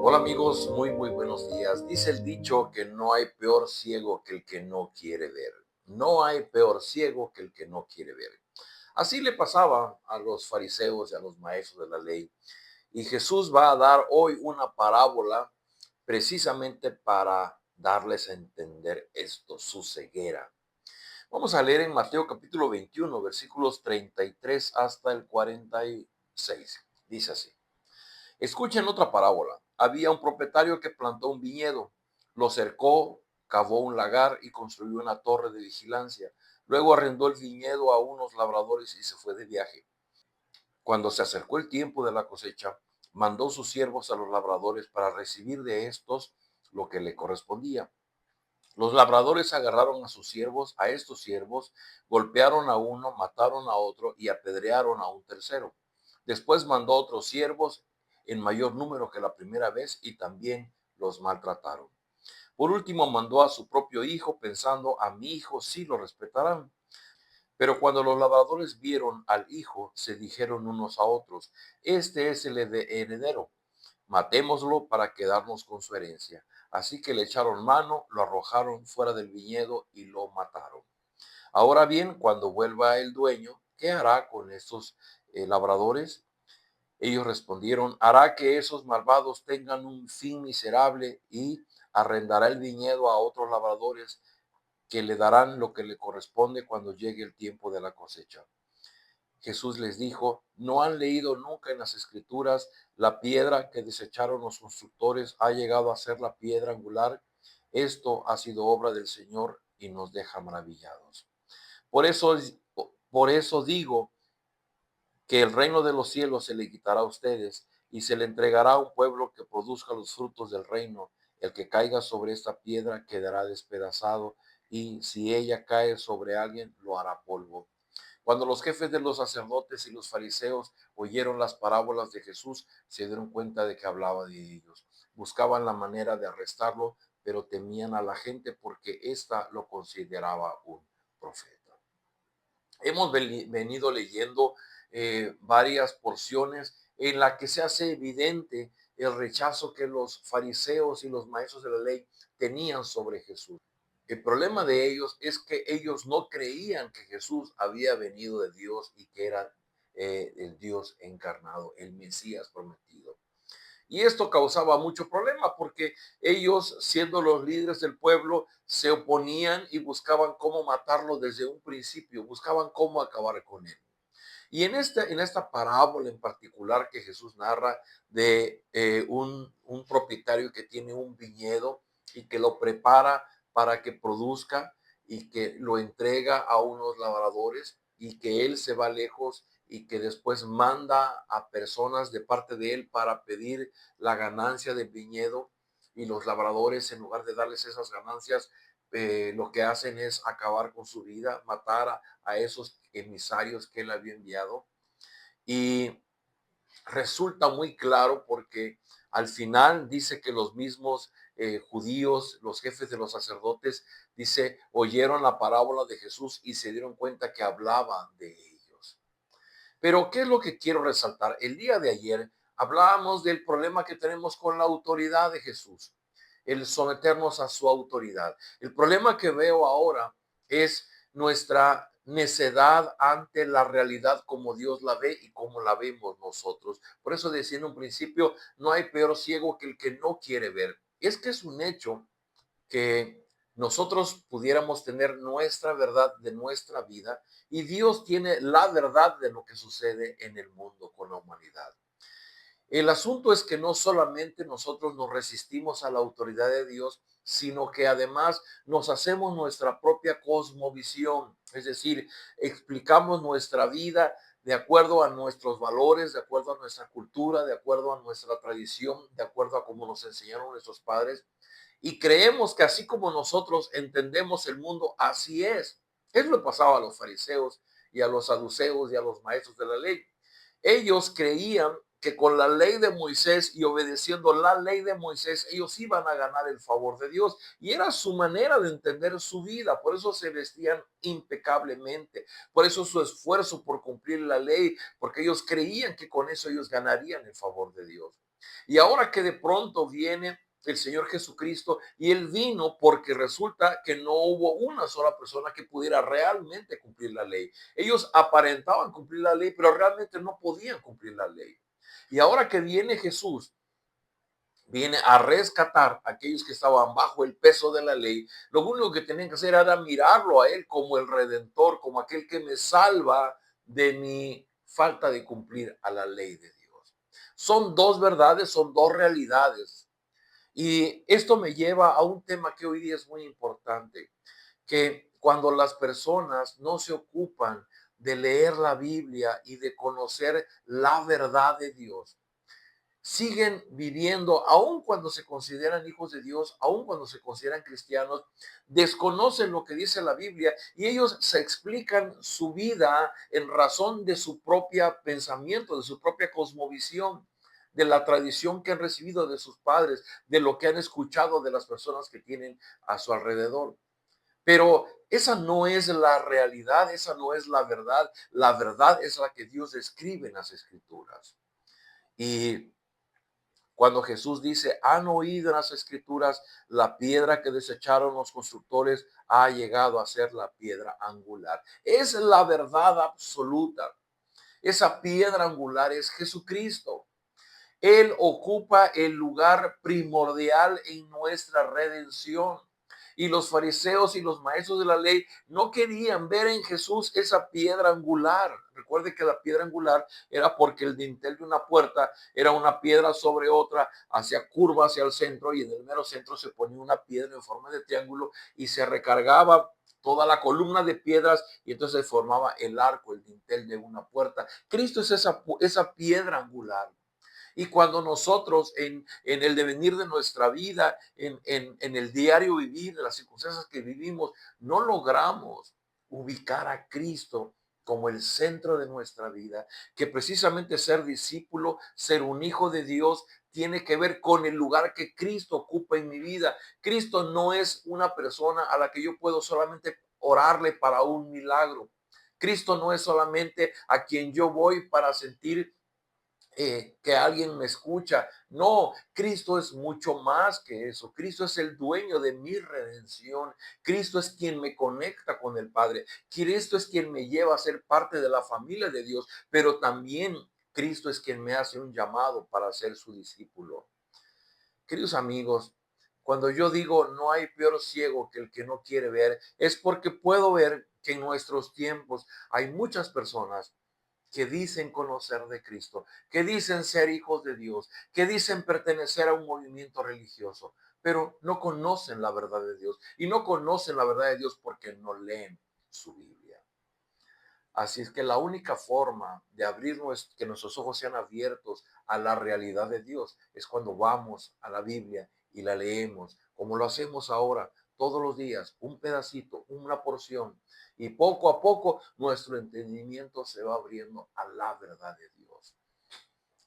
Hola amigos, muy buenos días. Dice el dicho que no hay peor ciego que el que no quiere ver. No hay peor ciego que el que no quiere ver. Así le pasaba a los fariseos y a los maestros de la ley. Y Jesús va a dar hoy una parábola precisamente para darles a entender esto, su ceguera. Vamos a leer en Mateo capítulo 21, versículos 33 hasta el 46. Dice así. Escuchen otra parábola. Había un propietario que plantó un viñedo, lo cercó, cavó un lagar y construyó una torre de vigilancia. Luego arrendó el viñedo a unos labradores y se fue de viaje. Cuando se acercó el tiempo de la cosecha, mandó sus siervos a los labradores para recibir de estos lo que le correspondía. Los labradores agarraron a sus siervos, a estos siervos, golpearon a uno, mataron a otro y apedrearon a un tercero. Después mandó otros siervos en mayor número que la primera vez y también los maltrataron. Por último mandó a su propio hijo pensando, a mi hijo sí lo respetarán. Pero cuando los labradores vieron al hijo, se dijeron unos a otros, este es el heredero, matémoslo para quedarnos con su herencia. Así que le echaron mano, lo arrojaron fuera del viñedo y lo mataron. Ahora bien, cuando vuelva el dueño, ¿qué hará con estos labradores? Ellos respondieron, hará que esos malvados tengan un fin miserable y arrendará el viñedo a otros labradores que le darán lo que le corresponde cuando llegue el tiempo de la cosecha. Jesús les dijo, ¿no han leído nunca en las escrituras la piedra que desecharon los constructores ha llegado a ser la piedra angular? Esto ha sido obra del Señor y nos deja maravillados. Por eso, por eso digo que el reino de los cielos se le quitará a ustedes y se le entregará a un pueblo que produzca los frutos del reino. El que caiga sobre esta piedra quedará despedazado y si ella cae sobre alguien lo hará polvo. Cuando los jefes de los sacerdotes y los fariseos oyeron las parábolas de Jesús, se dieron cuenta de que hablaba de ellos. Buscaban la manera de arrestarlo, pero temían a la gente porque ésta lo consideraba un profeta. Hemos venido leyendo varias porciones en la que se hace evidente el rechazo que los fariseos y los maestros de la ley tenían sobre Jesús. El problema de ellos es que ellos no creían que Jesús había venido de Dios y que era el Dios encarnado, el Mesías prometido. Y esto causaba mucho problema porque ellos, siendo los líderes del pueblo, se oponían y buscaban cómo matarlo desde un principio, buscaban cómo acabar con él. Y en esta parábola en particular que Jesús narra de un propietario que tiene un viñedo y que lo prepara para que produzca y que lo entrega a unos labradores y que él se va lejos y que después manda a personas de parte de él para pedir la ganancia del viñedo y los labradores en lugar de darles esas ganancias lo que hacen es acabar con su vida, matar a esos emisarios que él había enviado. Y resulta muy claro porque al final dice que los mismos judíos, los jefes de los sacerdotes, dice, oyeron la parábola de Jesús y se dieron cuenta que hablaba de ellos. Pero, ¿qué es lo que quiero resaltar? El día de ayer hablábamos del problema que tenemos con la autoridad de Jesús, el someternos a su autoridad. El problema que veo ahora es nuestra necedad ante la realidad como Dios la ve y como la vemos nosotros. Por eso decía en un principio, no hay peor ciego que el que no quiere ver. Es que es un hecho que nosotros pudiéramos tener nuestra verdad de nuestra vida y Dios tiene la verdad de lo que sucede en el mundo con la humanidad. El asunto es que no solamente nosotros nos resistimos a la autoridad de Dios, sino que además nos hacemos nuestra propia cosmovisión, es decir, explicamos nuestra vida de acuerdo a nuestros valores, de acuerdo a nuestra cultura, de acuerdo a nuestra tradición, de acuerdo a cómo nos enseñaron nuestros padres, y creemos que así como nosotros entendemos el mundo, así es. Es lo que pasaba a los fariseos y a los saduceos y a los maestros de la ley. Ellos creían que con la ley de Moisés y obedeciendo la ley de Moisés, ellos iban a ganar el favor de Dios. Y era su manera de entender su vida. Por eso se vestían impecablemente. Por eso su esfuerzo por cumplir la ley, porque ellos creían que con eso ellos ganarían el favor de Dios. Y ahora que de pronto viene el Señor Jesucristo y Él vino porque resulta que no hubo una sola persona que pudiera realmente cumplir la ley. Ellos aparentaban cumplir la ley, pero realmente no podían cumplir la ley. Y ahora que viene Jesús, viene a rescatar a aquellos que estaban bajo el peso de la ley. Lo único que tenían que hacer era mirarlo a Él como el Redentor, como aquel que me salva de mi falta de cumplir a la ley de Dios. Son dos verdades, son dos realidades. Y esto me lleva a un tema que hoy día es muy importante, que cuando las personas no se ocupan de leer la Biblia y de conocer la verdad de Dios, siguen viviendo, aun cuando se consideran hijos de Dios, aun cuando se consideran cristianos, desconocen lo que dice la Biblia y ellos se explican su vida en razón de su propio pensamiento, de su propia cosmovisión, de la tradición que han recibido de sus padres, de lo que han escuchado de las personas que tienen a su alrededor. Pero esa no es la realidad, esa no es la verdad es la que Dios describe en las escrituras. Y cuando Jesús dice, han oído en las escrituras, la piedra que desecharon los constructores ha llegado a ser la piedra angular. Es la verdad absoluta. Esa piedra angular es Jesucristo. Él ocupa el lugar primordial en nuestra redención. Y los fariseos y los maestros de la ley no querían ver en Jesús esa piedra angular. Recuerde que la piedra angular era porque el dintel de una puerta era una piedra sobre otra, hacia curva hacia el centro, y en el mero centro se ponía una piedra en forma de triángulo y se recargaba toda la columna de piedras y entonces se formaba el arco, el dintel de una puerta. Cristo es esa piedra angular. Y cuando nosotros en el devenir de nuestra vida, en el diario vivir, en las circunstancias que vivimos, no logramos ubicar a Cristo como el centro de nuestra vida, que precisamente ser discípulo, ser un hijo de Dios, tiene que ver con el lugar que Cristo ocupa en mi vida. Cristo no es una persona a la que yo puedo solamente orarle para un milagro. Cristo no es solamente a quien yo voy para sentir que alguien me escucha. No, Cristo es mucho más que eso. Cristo es el dueño de mi redención. Cristo es quien me conecta con el Padre. Cristo es quien me lleva a ser parte de la familia de Dios, pero también Cristo es quien me hace un llamado para ser su discípulo. Queridos amigos, cuando yo digo no hay peor ciego que el que no quiere ver, es porque puedo ver que en nuestros tiempos hay muchas personas que dicen conocer de Cristo, que dicen ser hijos de Dios, que dicen pertenecer a un movimiento religioso, pero no conocen la verdad de Dios. Y no conocen la verdad de Dios porque no leen su Biblia. Así es que la única forma de que nuestros ojos sean abiertos a la realidad de Dios es cuando vamos a la Biblia y la leemos, como lo hacemos ahora, todos los días, un pedacito, una porción. Y poco a poco nuestro entendimiento se va abriendo a la verdad de Dios.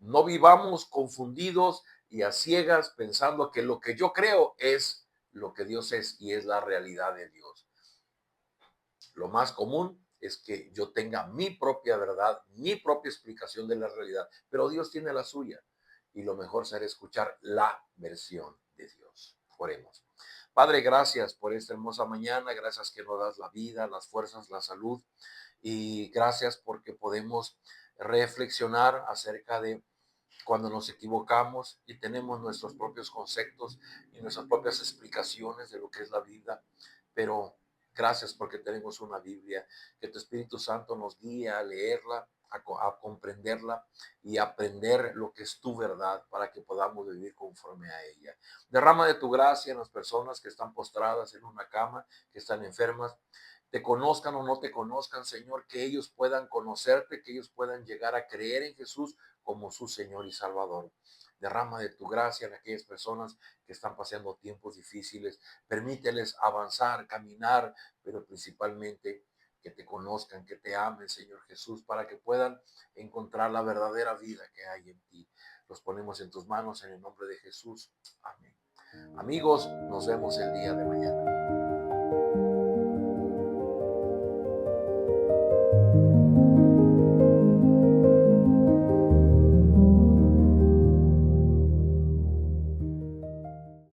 No vivamos confundidos y a ciegas pensando que lo que yo creo es lo que Dios es y es la realidad de Dios. Lo más común es que yo tenga mi propia verdad, mi propia explicación de la realidad, pero Dios tiene la suya y lo mejor será escuchar la versión de Dios. Oremos. Padre, gracias por esta hermosa mañana, gracias que nos das la vida, las fuerzas, la salud y gracias porque podemos reflexionar acerca de cuando nos equivocamos y tenemos nuestros propios conceptos y nuestras propias explicaciones de lo que es la vida, pero gracias porque tenemos una Biblia, que tu Espíritu Santo nos guía a leerla, a comprenderla y a aprender lo que es tu verdad para que podamos vivir conforme a ella. Derrama de tu gracia en las personas que están postradas en una cama, que están enfermas, te conozcan o no te conozcan, Señor, que ellos puedan conocerte, que ellos puedan llegar a creer en Jesús como su Señor y Salvador. Derrama de tu gracia en aquellas personas que están pasando tiempos difíciles. Permíteles avanzar, caminar, pero principalmente que te conozcan, que te amen, Señor Jesús, para que puedan encontrar la verdadera vida que hay en ti. Los ponemos en tus manos en el nombre de Jesús. Amén. Amigos, nos vemos el día de mañana.